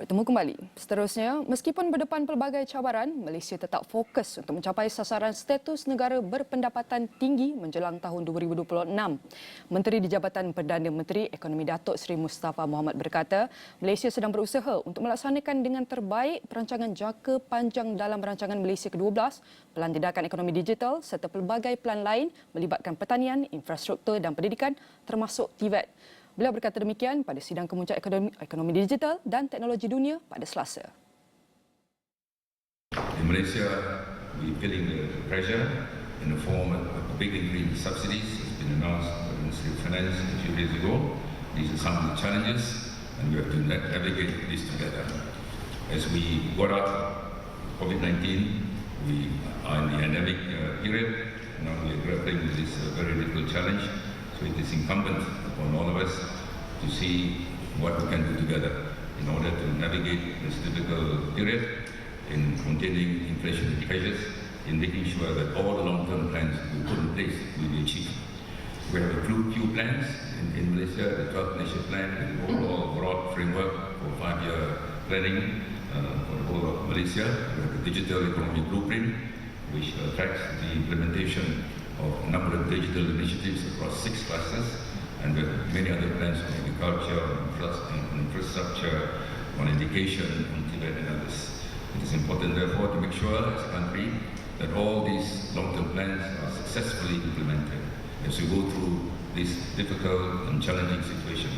Bertemu kembali. Seterusnya, meskipun berdepan pelbagai cabaran, Malaysia tetap fokus untuk mencapai sasaran status negara berpendapatan tinggi menjelang tahun 2026. Menteri di Jabatan Perdana Menteri Ekonomi Datuk Seri Mustafa Mohamed berkata, Malaysia sedang berusaha untuk melaksanakan dengan terbaik perancangan jangka panjang dalam rancangan Malaysia ke-12, Pelan Tindakan Ekonomi Digital serta pelbagai pelan lain melibatkan pertanian, infrastruktur dan pendidikan termasuk TVET. Beliau berkata demikian pada sidang kemuncak ekonomi digital dan teknologi dunia pada Selasa. In Malaysia, we feeling the pressure in the form of big increase in subsidies. It's been announced by the Ministry of Finance a few days ago. These are some of the challenges, and we have to navigate this together. As we got out of COVID-19, we are in the endemic period. Now we are grappling with this very difficult challenge. So it is incumbent upon all of us to see what we can do together in order to navigate this difficult period in containing inflationary pressures, in making sure that all the long-term plans we put in place will be achieved. We have a few plans in Malaysia, the 12th National Plan, the overall broad framework for 5-year planning for the whole of Malaysia. We have the Digital Economy Blueprint, which tracks the implementation of a number of digital initiatives across 6 clusters, and with many other plans on agriculture, on infrastructure, on education, on TVET and others. It is important, therefore, to make sure as a country that all these long-term plans are successfully implemented. As we go through this difficult and challenging situation,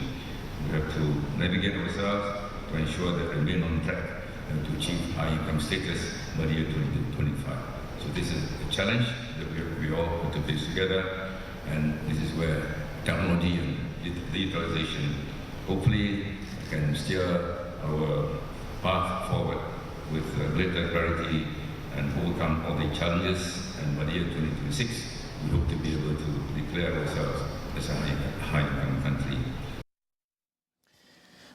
we have to navigate ourselves to ensure that we remain on track and to achieve high income status by the year 2025. So this is a challenge that we all have to face together, and this is where technology and digitalization hopefully can steer our path forward with greater clarity and overcome all the challenges. And by the year 2026, we hope to be able to declare ourselves as a high-income country.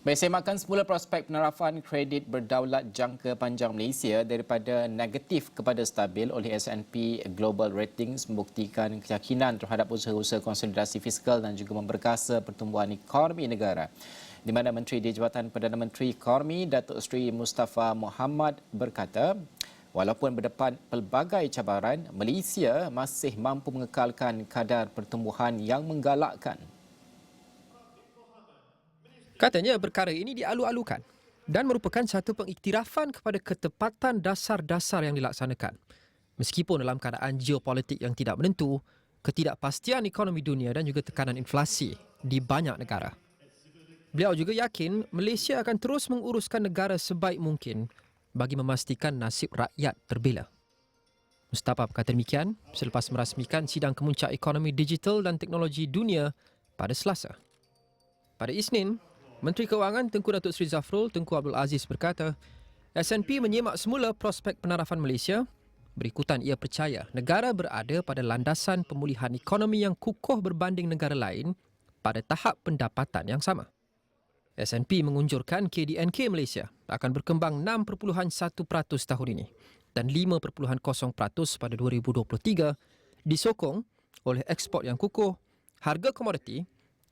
Baik, semakkan semula prospek penarafan kredit berdaulat jangka panjang Malaysia daripada negatif kepada stabil oleh S&P Global Ratings membuktikan keyakinan terhadap usaha-usaha konsolidasi fiskal dan juga memperkasa pertumbuhan ekonomi negara. Di mana Menteri di Jabatan Perdana Menteri Ekonomi Datuk Seri Mustafa Mohamed berkata, walaupun berdepan pelbagai cabaran, Malaysia masih mampu mengekalkan kadar pertumbuhan yang menggalakkan. Katanya perkara ini dialu-alukan dan merupakan satu pengiktirafan kepada ketepatan dasar-dasar yang dilaksanakan. Meskipun dalam keadaan geopolitik yang tidak menentu, ketidakpastian ekonomi dunia dan juga tekanan inflasi di banyak negara. Beliau juga yakin Malaysia akan terus menguruskan negara sebaik mungkin bagi memastikan nasib rakyat terbela. Mustafa berkata demikian selepas merasmikan sidang kemuncak ekonomi digital dan teknologi dunia pada Selasa. Pada Isnin, Menteri Kewangan Tengku Datuk Seri Zafrul Tengku Abdul Aziz berkata, S&P menyemak semula prospek penarafan Malaysia. Berikutan ia percaya negara berada pada landasan pemulihan ekonomi yang kukuh berbanding negara lain pada tahap pendapatan yang sama. S&P mengunjurkan KDNK Malaysia akan berkembang 6.1% tahun ini dan 5.0% pada 2023 disokong oleh ekspor yang kukuh, harga komoditi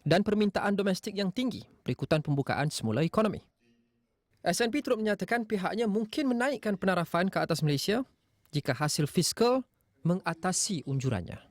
dan permintaan domestik yang tinggi berikutan pembukaan semula ekonomi. S&P turut menyatakan pihaknya mungkin menaikkan penarafan ke atas Malaysia jika hasil fiskal mengatasi unjurannya.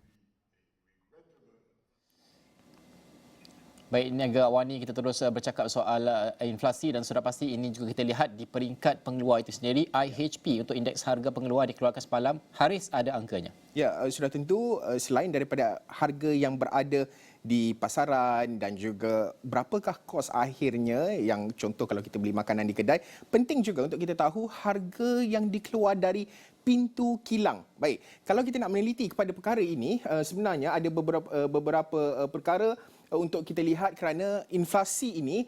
Baik, Niaga AWANI, kita terus bercakap soal inflasi dan sudah pasti ini juga kita lihat di peringkat pengeluar itu sendiri. IHP untuk indeks harga pengeluar dikeluarkan semalam. Haris ada angkanya? Ya, sudah tentu selain daripada harga yang berada di pasaran dan juga berapakah kos akhirnya yang contoh kalau kita beli makanan di kedai, penting juga untuk kita tahu harga yang dikeluar dari pintu kilang. Baik, kalau kita nak meneliti kepada perkara ini, sebenarnya ada beberapa perkara untuk kita lihat kerana inflasi ini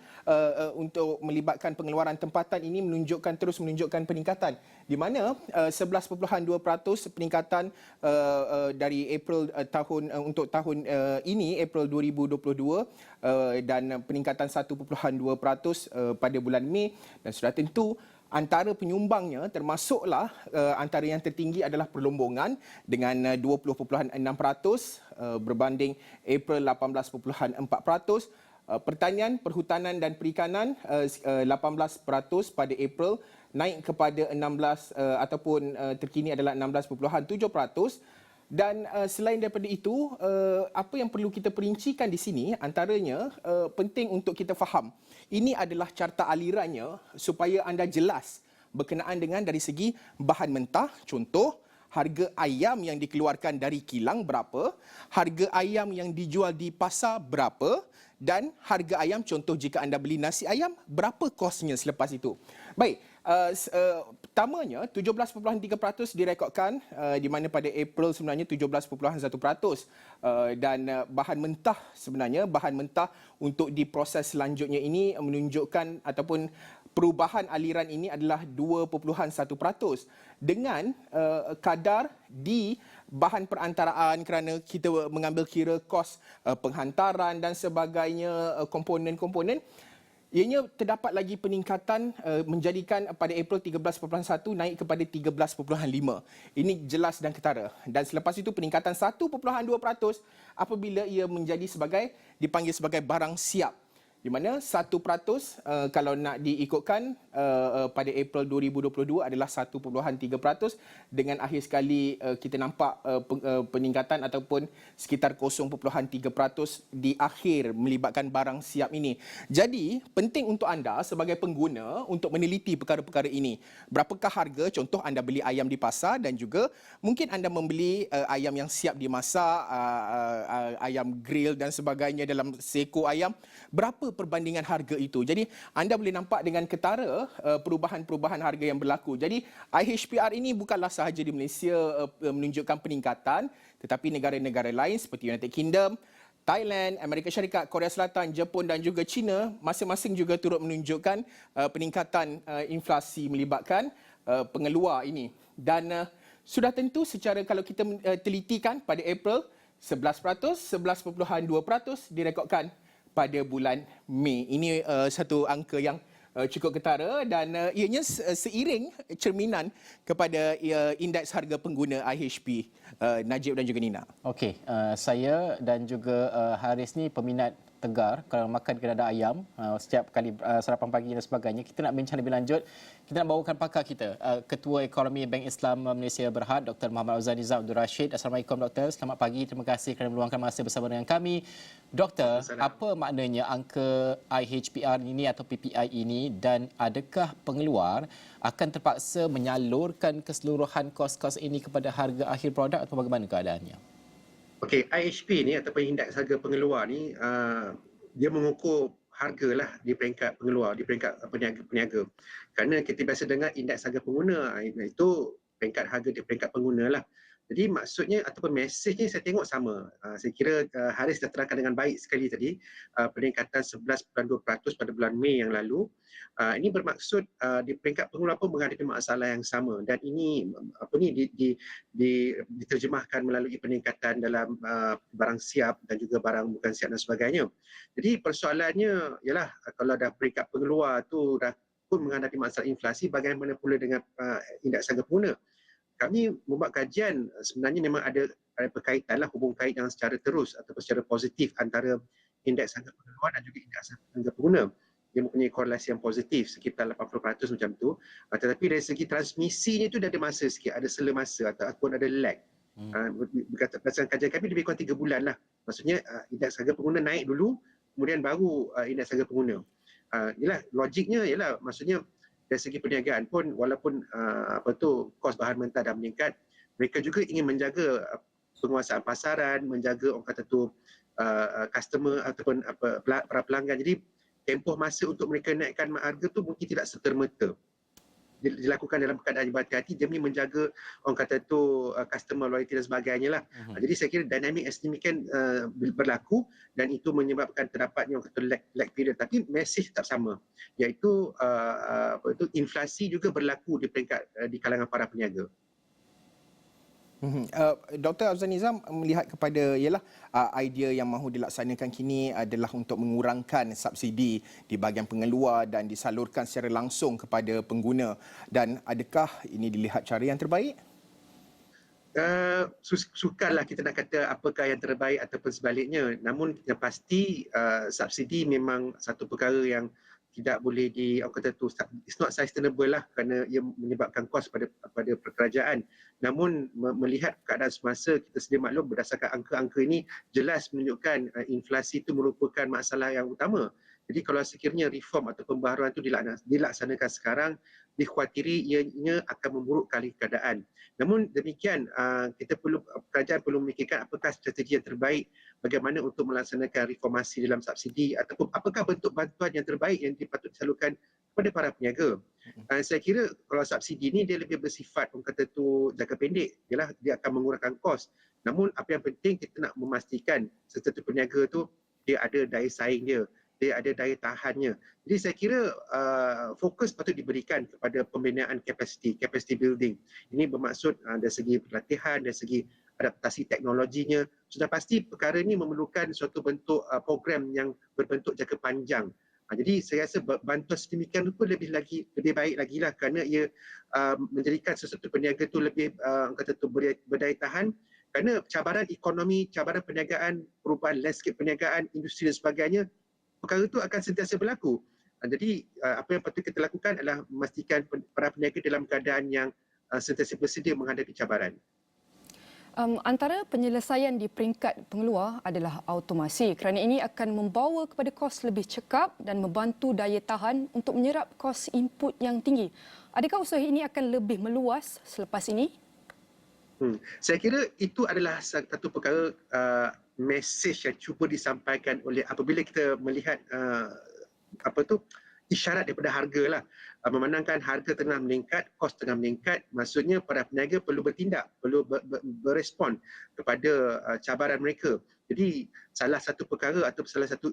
untuk melibatkan pengeluaran tempatan ini terus menunjukkan peningkatan di mana 11.2% peningkatan dari April untuk tahun ini April 2022 dan peningkatan 1.2% pada bulan Mei, dan sudah tentu antara penyumbangnya termasuklah antara yang tertinggi adalah perlombongan dengan 20.6% berbanding April 18.4%. Pertanian, perhutanan dan perikanan 18% pada April, naik kepada 16 ataupun terkini adalah 16.7%. Dan selain daripada itu, apa yang perlu kita perincikan di sini antaranya penting untuk kita faham. Ini adalah carta alirannya supaya anda jelas berkenaan dengan dari segi bahan mentah. Contoh, harga ayam yang dikeluarkan dari kilang berapa, harga ayam yang dijual di pasar berapa, dan harga ayam, contoh jika anda beli nasi ayam, berapa kosnya selepas itu. Baik, pertamanya 17.3% direkodkan, di mana pada April sebenarnya 17.1%. Dan bahan mentah sebenarnya, bahan mentah untuk diproses selanjutnya ini menunjukkan ataupun perubahan aliran ini adalah 2.1% dengan kadar di bahan perantaraan kerana kita mengambil kira kos penghantaran dan sebagainya, komponen-komponen. Ianya terdapat lagi peningkatan menjadikan pada April 13.1 naik kepada 13.5. Ini jelas dan ketara. Dan selepas itu peningkatan 1.2% apabila ia menjadi sebagai dipanggil sebagai barang siap. Di mana 1% kalau nak diikutkan pada April 2022 adalah 1.3%, dengan akhir sekali kita nampak peningkatan ataupun sekitar 0.3% di akhir melibatkan barang siap ini. Jadi penting untuk anda sebagai pengguna untuk meneliti perkara-perkara ini. Berapakah harga, contoh anda beli ayam di pasar dan juga mungkin anda membeli ayam yang siap dimasak, ayam grill dan sebagainya dalam seekor ayam. Berapa perbandingan harga itu? Jadi anda boleh nampak dengan ketara perubahan-perubahan harga yang berlaku. Jadi IHPR ini bukanlah sahaja di Malaysia menunjukkan peningkatan, tetapi negara-negara lain seperti United Kingdom, Thailand, Amerika Syarikat, Korea Selatan, Jepun dan juga China masing-masing juga turut menunjukkan peningkatan inflasi melibatkan pengeluar ini. Dan sudah tentu secara kalau kita telitikan pada April 11%, 11.2% direkodkan pada bulan Mei. Ini satu angka yang cukup ketara dan ianya seiring cerminan kepada indeks harga pengguna IHP. Najib dan juga Nina. Okey, saya dan juga Haris ni peminat tegar kalau makan kena ada ayam setiap kali sarapan pagi dan sebagainya. Kita nak bincang lebih lanjut. Kita nak bawakan pakar kita, Ketua Ekonomi Bank Islam Malaysia Berhad, Dr. Muhammad Auzani Abdul Rashid. Assalamualaikum Doktor, selamat pagi. Terima kasih kerana meluangkan masa bersama dengan kami. Doktor, apa maknanya angka IHPR ini atau PPI ini dan adakah pengeluar akan terpaksa menyalurkan keseluruhan kos-kos ini kepada harga akhir produk atau bagaimana keadaannya? Okey, IHP ni ataupun indeks harga pengeluar ni dia mengukur hargalah di peringkat pengeluar, di peringkat peniaga. Kerana kita biasa dengar indeks harga pengguna, itu peringkat harga di peringkat pengguna lah. Jadi maksudnya ataupun mesejnya saya tengok sama. Saya kira Haris dah terangkan dengan baik sekali tadi, peningkatan 11.2% pada bulan Mei yang lalu. Ini bermaksud di peringkat pengeluar pun menghadapi masalah yang sama dan ini diterjemahkan melalui peningkatan dalam barang siap dan juga barang bukan siap dan sebagainya. Jadi persoalannya ialah kalau dah peringkat pengeluar tu dah pun menghadapi masalah inflasi, bagaimana pula dengan indeks harga pengguna? Kami membuat kajian, sebenarnya memang ada berkaitanlah, hubung kait yang secara terus atau secara positif antara indeks harga pengeluar dan juga indeks harga pengguna. Dia mempunyai korelasi yang positif sekitar 80% macam tu. Tetapi dari segi transmisinya itu dah ada masa sikit, ada sela masa ataupun ada lag. Berdasarkan kajian kami lebih kurang 3 bulan lah. Maksudnya indeks harga pengguna naik dulu, kemudian baru indeks harga pengguna. Inilah logiknya, ialah maksudnya dari segi perniagaan pun walaupun kos bahan mentah dah meningkat, mereka juga ingin menjaga penguasaan pasaran, menjaga orang kata tu customer ataupun para pelanggan. Jadi tempoh masa untuk mereka naikkan harga tu mungkin tidak serta-merta dilakukan dalam keadaan yang berhati-hati demi menjaga orang kata tu customer loyalty dan sebagainya lah. Jadi saya kira dinamik yang sedemikian berlaku dan itu menyebabkan terdapatnya orang kata lag period, tapi mesej tetap sama, iaitu inflasi juga berlaku di peringkat di kalangan para peniaga. Dr. Auzani melihat kepada idea yang mahu dilaksanakan kini adalah untuk mengurangkan subsidi di bahagian pengeluar dan disalurkan secara langsung kepada pengguna, dan adakah ini dilihat cara yang terbaik? sukarlah kita nak kata apakah yang terbaik ataupun sebaliknya. Namun yang pasti subsidi memang satu perkara yang tidak boleh orang kata tu, it's not sustainable lah, kerana ia menyebabkan kos pada kerajaan. Namun melihat keadaan semasa, kita sedia maklum berdasarkan angka-angka ini jelas menunjukkan inflasi itu merupakan masalah yang utama. Jadi kalau sekiranya reform atau pembaharuan itu dilaksanakan sekarang, dikhawatiri ianya akan memburukkan keadaan. Namun demikian, kerajaan perlu memikirkan apakah strategi yang terbaik bagaimana untuk melaksanakan reformasi dalam subsidi, ataupun apakah bentuk bantuan yang terbaik yang dipatut disalurkan kepada para peniaga. Saya kira kalau subsidi ni dia lebih bersifat orang kata tu jangka pendek, dia akan mengurangkan kos. Namun apa yang penting kita nak memastikan setiap peniaga tu dia ada daya saing dia ada daya tahannya. Jadi saya kira fokus patut diberikan kepada pembinaan capacity building. Ini bermaksud dari segi pelatihan, dari segi adaptasi teknologinya. Sudah pasti perkara ini memerlukan suatu bentuk program yang berbentuk jangka panjang. Jadi saya rasa bantuan sedemikian pun lebih baik lagi lah, kerana ia menjadikan sesuatu peniaga itu lebih berdaya tahan, kerana cabaran ekonomi, cabaran perniagaan, perubahan landscape perniagaan, industri dan sebagainya, perkara itu akan sentiasa berlaku. Jadi apa yang patut kita lakukan adalah memastikan para peniaga dalam keadaan yang sentiasa bersedia menghadapi cabaran. Antara penyelesaian di peringkat pengeluar adalah automasi, kerana ini akan membawa kepada kos lebih cekap dan membantu daya tahan untuk menyerap kos input yang tinggi. Adakah usaha ini akan lebih meluas selepas ini? Saya kira itu adalah satu perkara mesej yang cuba disampaikan oleh, apabila kita melihat isyarat daripada harga lah, memandangkan harga tengah meningkat, kos tengah meningkat, maksudnya para peniaga perlu bertindak, perlu berespon kepada cabaran mereka. Jadi salah satu perkara atau salah satu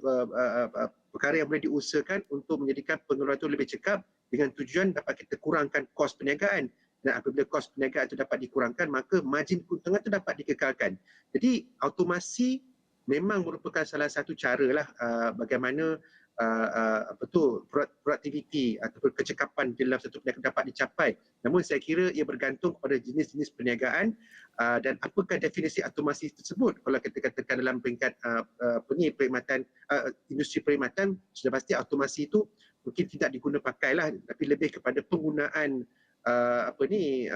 perkara yang boleh diusahakan untuk menjadikan pengeluaran itu lebih cekap dengan tujuan dapat kita kurangkan kos perniagaan. Dan apabila kos perniagaan itu dapat dikurangkan, maka margin keuntungan itu dapat dikekalkan. Jadi automasi memang merupakan salah satu cara lah bagaimana produktiviti ataupun kecekapan dalam satu perniagaan dapat dicapai. Namun saya kira ia bergantung kepada jenis-jenis perniagaan dan apakah definisi automasi tersebut. Kalau kita katakan dalam peringkat perkhidmatan, industri perkhidmatan, sudah pasti automasi itu mungkin tidak diguna pakailah, tapi lebih kepada penggunaan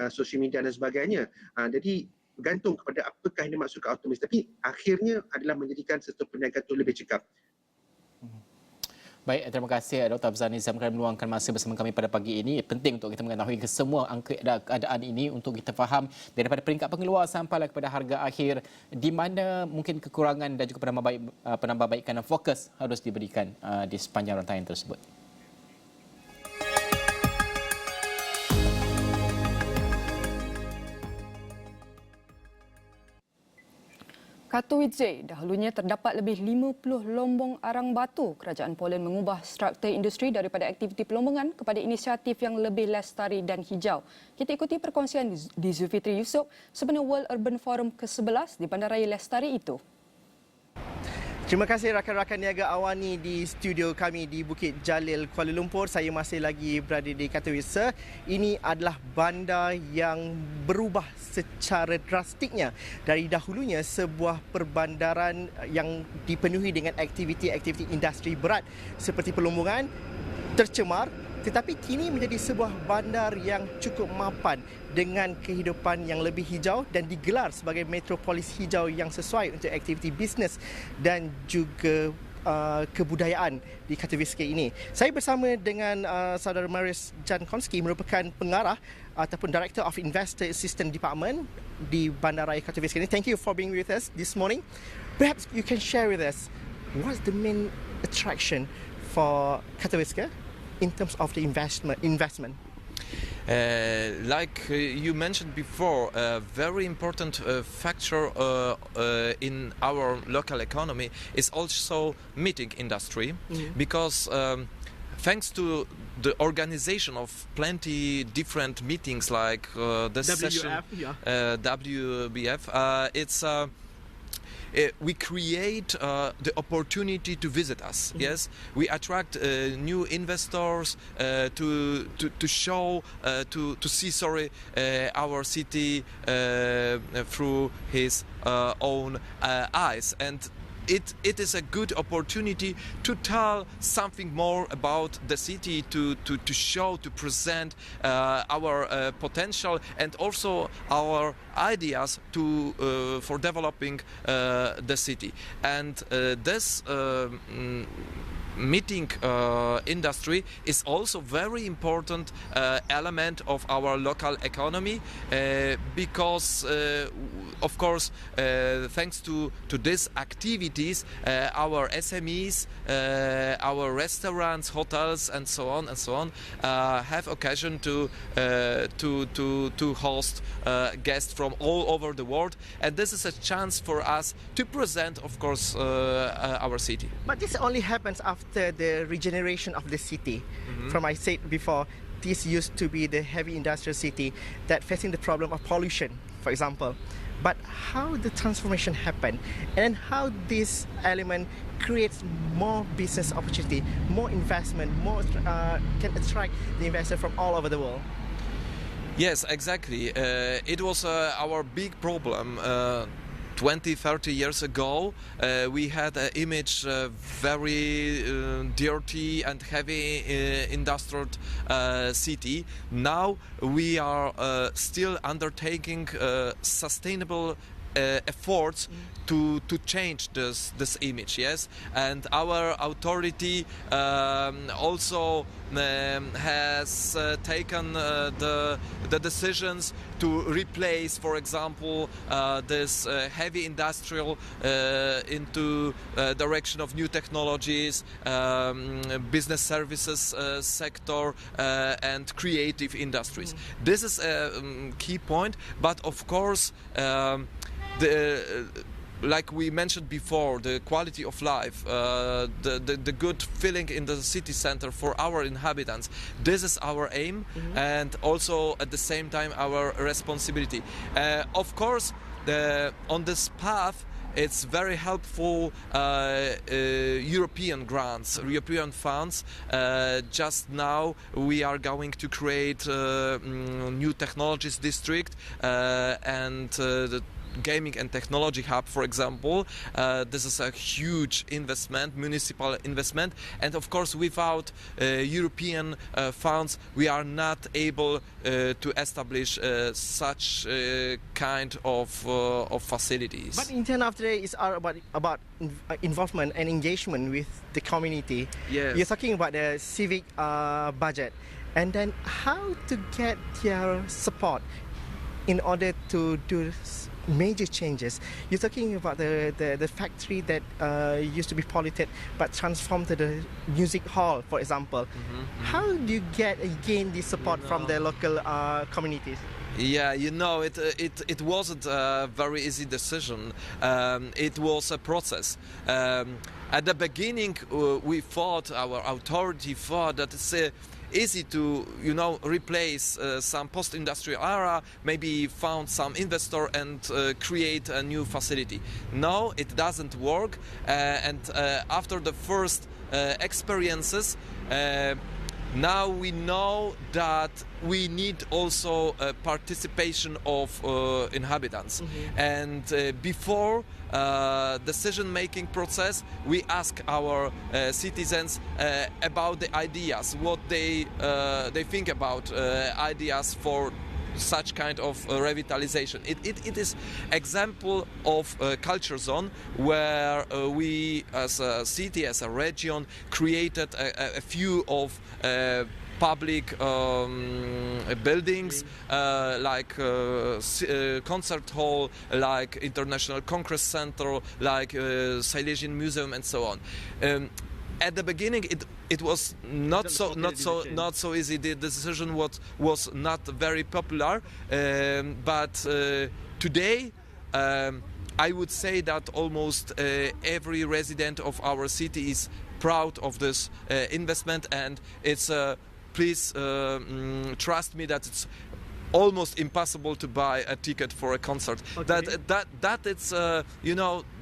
social media dan sebagainya. Jadi bergantung kepada apakah yang dimaksudkan automasi, tapi akhirnya adalah menjadikan satu perniagaan itu lebih cekap. Baik, terima kasih Dr. Abzal Nizam kerana meluangkan masa bersama kami pada pagi ini. Penting untuk kita mengetahui semua angka keadaan ini untuk kita faham daripada peringkat pengeluar sampai kepada harga akhir, di mana mungkin kekurangan dan juga penambahbaikan dan fokus harus diberikan di sepanjang rantaian tersebut. Katowice, dahulunya terdapat lebih 50 lombong arang batu. Kerajaan Poland mengubah struktur industri daripada aktiviti pelombangan kepada inisiatif yang lebih lestari dan hijau. Kita ikuti perkongsian di Zulfitri Yusof sebenar World Urban Forum ke-11 di bandaraya lestari itu. Terima kasih rakan-rakan Niaga AWANI di studio kami di Bukit Jalil, Kuala Lumpur. Saya masih lagi berada di Katowice. Ini adalah bandar yang berubah secara drastiknya. Dari dahulunya sebuah perbandaran yang dipenuhi dengan aktiviti-aktiviti industri berat seperti pelombongan, tercemar, tetapi kini menjadi sebuah bandar yang cukup mapan dengan kehidupan yang lebih hijau dan digelar sebagai metropolis hijau yang sesuai untuk aktiviti bisnes dan juga kebudayaan di Katowice ini. Saya bersama dengan saudara Maris Jankowski, merupakan pengarah ataupun Director of Investor Assistance Department di Bandaraya Katowice ini. Thank you for being with us this morning. Perhaps you can share with us what's the main attraction for Katowice in terms of the investment? Like you mentioned before, a very important factor in our local economy is also meeting industry, because thanks to the organization of plenty different meetings like this WF, session, WBF, we create the opportunity to visit us. Yes, we attract new investors to show to see our city through his own eyes, and it is a good opportunity to tell something more about the city, to show, to present our potential and also our ideas for developing the city. And this meeting industry is also very important element of our local economy, because of course thanks to these activities our SMEs, our restaurants, hotels and so on have occasion to host guests from all over the world, and this is a chance for us to present, of course, our city. But this only happens after the regeneration of the city. From I said before, this used to be the heavy industrial city that facing the problem of pollution, for example. But how the transformation happened, and how this element creates more business opportunity, more investment, more can attract the investor from all over the world. Yes, exactly. It was our big problem. 20-30 years ago, we had an image very dirty and heavy industrial city. Now we are still undertaking sustainable efforts to change this image, yes, and our authority also has taken the decisions to replace, for example, this heavy industrial into direction of new technologies, business services sector, and creative industries. This is a key point, but of course like we mentioned before, the quality of life, the good feeling in the city center for our inhabitants, this is our aim, and also at the same time our responsibility. Of course, on this path it's very helpful European grants, European funds. Just now we are going to create new technologies district and the gaming and technology hub, for example. This is a huge investment, municipal investment, and of course without European funds we are not able to establish such kind of facilities. But in the end of the day, it's all about involvement and engagement with the community. Yes. You're talking about the civic budget, and then how to get their support in order to do major changes. You're talking about the factory that used to be polluted but transformed to the music hall, for example. How do you gain the support from the local communities? Yeah, it wasn't a very easy decision. It was a process. At the beginning, we thought, our authority thought that it's easy to, replace some post-industrial era, maybe found some investor and create a new facility. No, it doesn't work. And after the first experiences, now we know that we need also participation of inhabitants. And before decision-making process, we ask our citizens about the ideas, what they think about ideas for such kind of revitalization. It is example of a culture zone where we as a city, as a region, created a few of public buildings like concert hall, like International Congress Center, like Silesian Museum, and so on. At the beginning, it was not so easy. The decision was not very popular, but today I would say that almost every resident of our city is proud of this investment, and it's please trust me that it's almost impossible to buy a ticket for a concert. Okay. That it's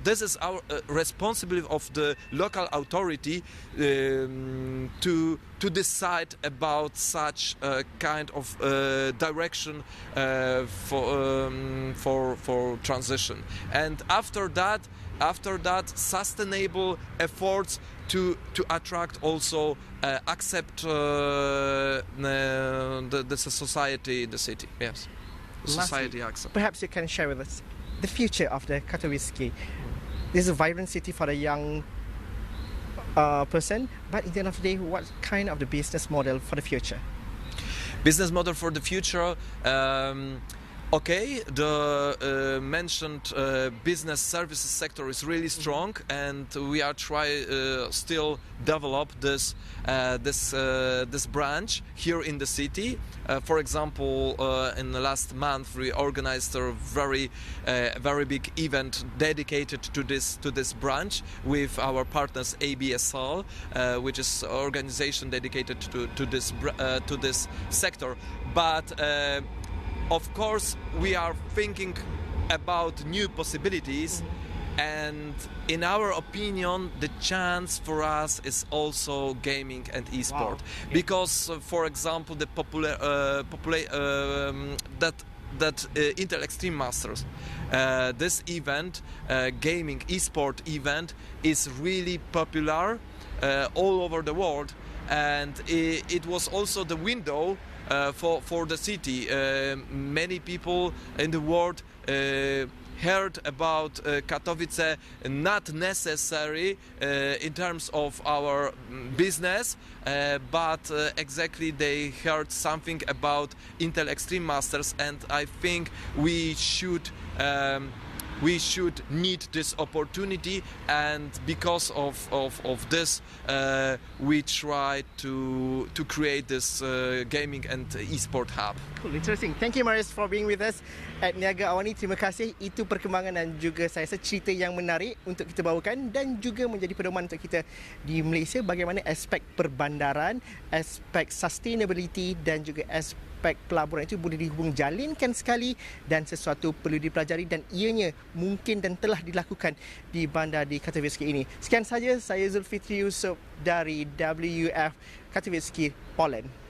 this is our responsibility of the local authority to decide about such kind of direction for transition. And after that, sustainable efforts to attract also accept the society, the city. Yes, society accept. Perhaps you can share with us the future of the Katowice. This is a vibrant city for a young person, but at the end of the day, what kind of the business model for the future? Business model for the future. Okay, the mentioned business services sector is really strong, and we are still develop this branch here in the city. For example, in the last month we organized a very big event dedicated to this branch with our partners ABSL, which is an organization dedicated to this sector. But of course, we are thinking about new possibilities, and in our opinion, the chance for us is also gaming and esport. Wow. Because, for example, the Intel Extreme Masters, this event, gaming esport event, is really popular all over the world, and it was also the window for the city. Many people in the world heard about Katowice, not necessary in terms of our business, but exactly they heard something about Intel Extreme Masters, and I think we should need this opportunity, and because of this we try to create this gaming and esport hub. Cool, interesting. Thank you, Marius, for being with us at Niaga AWANI. Terima kasih. Itu perkembangan dan juga saya rasa cerita yang menarik untuk kita bawakan dan juga menjadi pedoman untuk kita di Malaysia, bagaimana aspek perbandaran, aspek sustainability dan juga aspek pelaburan itu boleh dihubung jalinkan sekali, dan sesuatu perlu dipelajari dan ianya mungkin dan telah dilakukan di bandar di Katowice ini. Sekian saja, saya Zulfitri Yusof dari WF Katowice, Poland.